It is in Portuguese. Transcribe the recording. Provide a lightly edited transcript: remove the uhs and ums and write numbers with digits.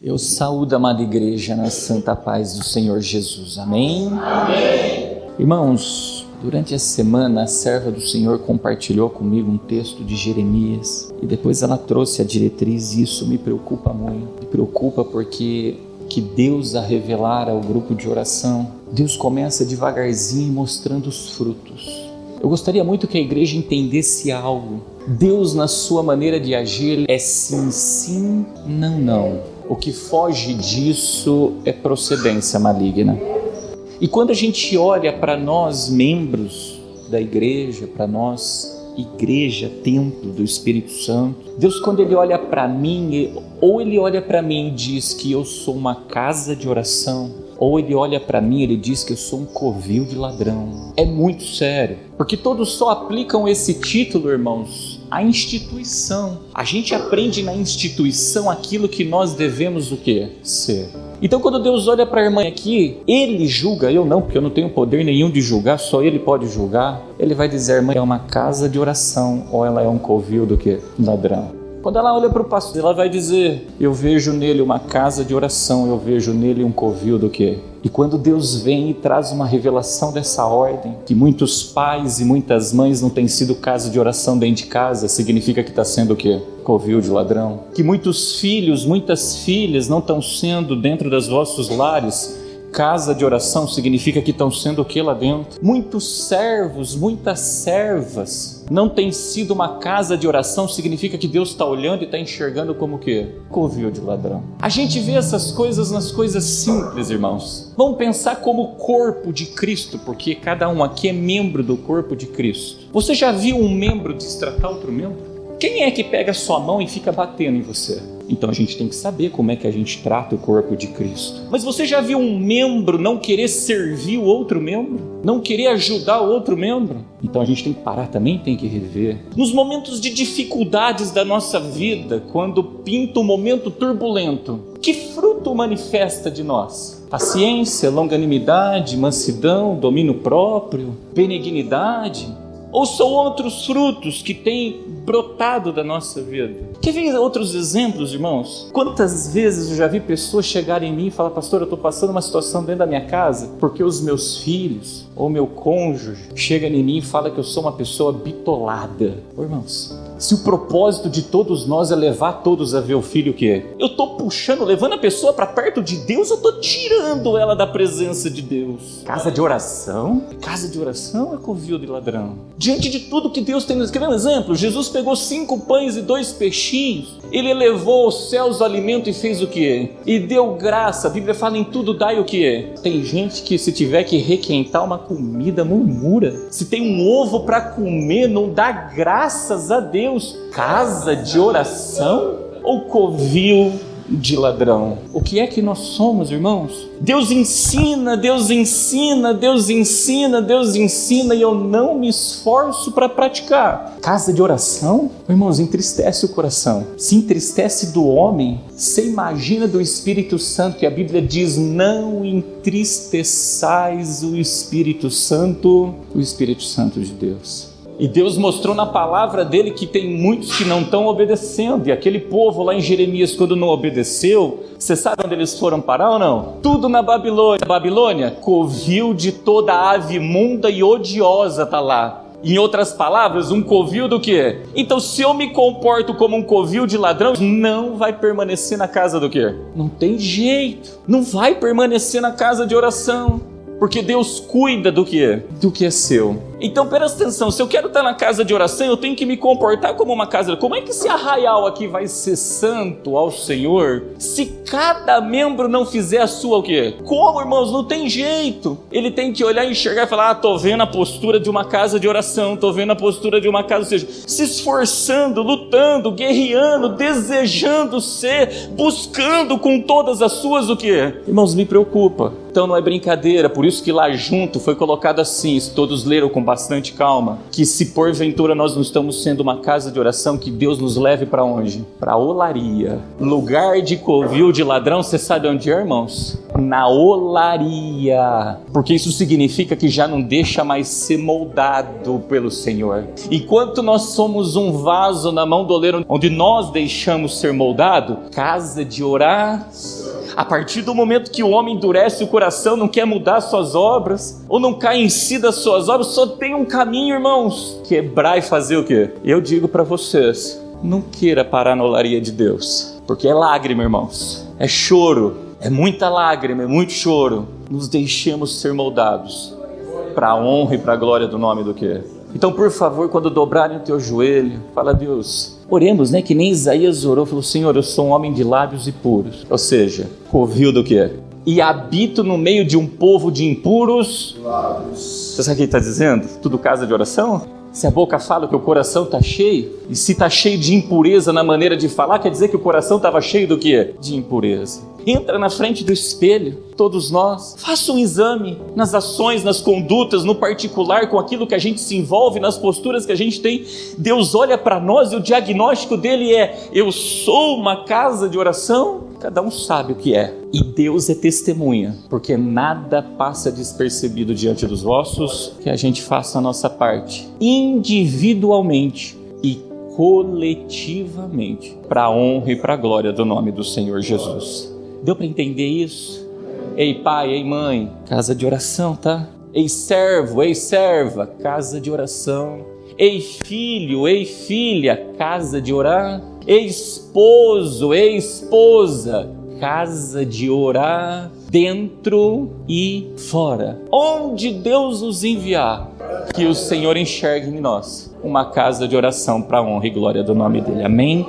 Eu saúdo a amada igreja na santa paz do Senhor Jesus. Amém? Amém. Irmãos, durante a semana a serva do Senhor compartilhou comigo um texto de Jeremias e depois ela trouxe a diretriz e isso me preocupa muito. Me preocupa porque que Deus a revelar ao grupo de oração, Deus começa devagarzinho mostrando os frutos. Eu gostaria muito que a igreja entendesse algo. Deus, na sua maneira de agir, é sim, sim, não, não. O que foge disso é procedência maligna. E quando a gente olha para nós, membros da igreja, para nós, igreja, templo do Espírito Santo, Deus, quando Ele olha para mim, ou Ele olha para mim e diz que eu sou uma casa de oração, ou Ele olha para mim e Ele diz que eu sou um covil de ladrão. É muito sério, porque todos só aplicam esse título, irmãos, à instituição. A gente aprende na instituição aquilo que nós devemos o quê? Ser. Então quando Deus olha para a irmã aqui, Ele julga, eu não, porque eu não tenho poder nenhum de julgar, só Ele pode julgar. Ele vai dizer, a irmã é uma casa de oração, ou ela é um covil do quê? Ladrão. Quando ela olha para o pastor, ela vai dizer, eu vejo nele uma casa de oração, eu vejo nele um covil do quê? E quando Deus vem e traz uma revelação dessa ordem, que muitos pais e muitas mães não têm sido casa de oração dentro de casa, significa que está sendo o quê? Covil de ladrão. Que muitos filhos, muitas filhas não estão sendo dentro dos vossos lares, casa de oração, significa que estão sendo o que lá dentro? Muitos servos, muitas servas não tem sido uma casa de oração, significa que Deus está olhando e está enxergando como o quê? Covil de ladrão. A gente vê essas coisas nas coisas simples, irmãos. Vamos pensar como corpo de Cristo, porque cada um aqui é membro do corpo de Cristo. Você já viu um membro destratar outro membro? Quem é que pega a sua mão e fica batendo em você? Então a gente tem que saber como é que a gente trata o corpo de Cristo. Mas você já viu um membro não querer servir o outro membro? Não querer ajudar o outro membro? Então a gente tem que parar também, tem que rever. Nos momentos de dificuldades da nossa vida, quando pinta um momento turbulento, que fruto manifesta de nós? Paciência, longanimidade, mansidão, domínio próprio, benignidade? Ou são outros frutos que têm brotado da nossa vida? Quer ver outros exemplos, irmãos? Quantas vezes eu já vi pessoas chegarem em mim e falar, pastor, eu estou passando uma situação dentro da minha casa porque os meus filhos ou meu cônjuge chega em mim e fala que eu sou uma pessoa bitolada. Ô, irmãos, se o propósito de todos nós é levar todos a ver o filho, o quê? Eu estou puxando, levando a pessoa para perto de Deus, eu estou tirando ela da presença de Deus. Casa de oração? Casa de oração é covil de ladrão. Diante de tudo que Deus tem, quer ver um exemplo? Jesus pegou 5 pães e 2 peixinhos, Ele elevou aos céus o alimento e fez o quê? E deu graça. A Bíblia fala em tudo dai o quê? Tem gente que se tiver que requentar uma comida, murmura. Se tem um ovo para comer, não dá graças a Deus. Casa de oração ou covil de ladrão? O que é que nós somos, irmãos? Deus ensina, Deus ensina, Deus ensina, Deus ensina e eu não me esforço para praticar. Casa de oração? Irmãos, entristece o coração. Se entristece do homem, você imagina do Espírito Santo, que a Bíblia diz, não entristeçais o Espírito Santo de Deus. E Deus mostrou na palavra dele que tem muitos que não estão obedecendo. E aquele povo lá em Jeremias, quando não obedeceu, você sabe onde eles foram parar ou não? Tudo na Babilônia. Babilônia, covil de toda ave imunda e odiosa está lá. Em outras palavras, um covil do quê? Então, se eu me comporto como um covil de ladrão, não vai permanecer na casa do quê? Não tem jeito. Não vai permanecer na casa de oração. Porque Deus cuida do que? Do que é seu. Então presta atenção, se eu quero estar na casa de oração, eu tenho que me comportar como uma casa. Como é que esse arraial aqui vai ser santo ao Senhor se cada membro não fizer a sua o quê? Como, irmãos? Não tem jeito. Ele tem que olhar e enxergar e falar, tô vendo a postura de uma casa de oração, tô vendo a postura de uma casa, ou seja, se esforçando, lutando, guerreando, desejando ser, buscando com todas as suas o quê? Irmãos, me preocupa. Então não é brincadeira, por isso que lá junto foi colocado assim, se todos leram com bastante calma, que se porventura nós não estamos sendo uma casa de oração, que Deus nos leve para onde? Para a olaria. Lugar de covil de ladrão, você sabe onde é, irmãos? Na olaria. Porque isso significa que já não deixa mais ser moldado pelo Senhor. Enquanto nós somos um vaso na mão do oleiro, onde nós deixamos ser moldado, casa de orar. A partir do momento que o homem endurece o coração, não quer mudar suas obras, ou não cai em si das suas obras, só tem um caminho, irmãos: quebrar e fazer o quê? Eu digo para vocês, não queira parar na olaria de Deus, porque é lágrima, irmãos, é choro, é muita lágrima, é muito choro. Nos deixemos ser moldados para a honra e para a glória do nome do quê? Então, por favor, quando dobrarem o teu joelho, fala: Deus, oremos, né? Que nem Isaías orou, falou: Senhor, eu sou um homem de lábios impuros. Ou seja, covil do quê? E habito no meio de um povo de impuros lábios. Você sabe o que ele está dizendo? Tudo casa de oração? Se a boca fala que o coração está cheio, e se está cheio de impureza na maneira de falar, quer dizer que o coração estava cheio do quê? De impureza. Entra na frente do espelho, todos nós, faça um exame nas ações, nas condutas, no particular, com aquilo que a gente se envolve, nas posturas que a gente tem. Deus olha para nós e o diagnóstico dele é: eu sou uma casa de oração? Cada um sabe o que é. E Deus é testemunha, porque nada passa despercebido diante dos vossos, que a gente faça a nossa parte, individualmente e coletivamente, para a honra e para a glória do nome do Senhor Jesus. Deu para entender isso? Ei pai, ei mãe, casa de oração, tá? Ei servo, ei serva, casa de oração. Ei filho, ei filha, casa de orar. Ei esposo, ei esposa, casa de orar, dentro e fora. Onde Deus nos enviar, que o Senhor enxergue em nós uma casa de oração para a honra e glória do nome dele. Amém?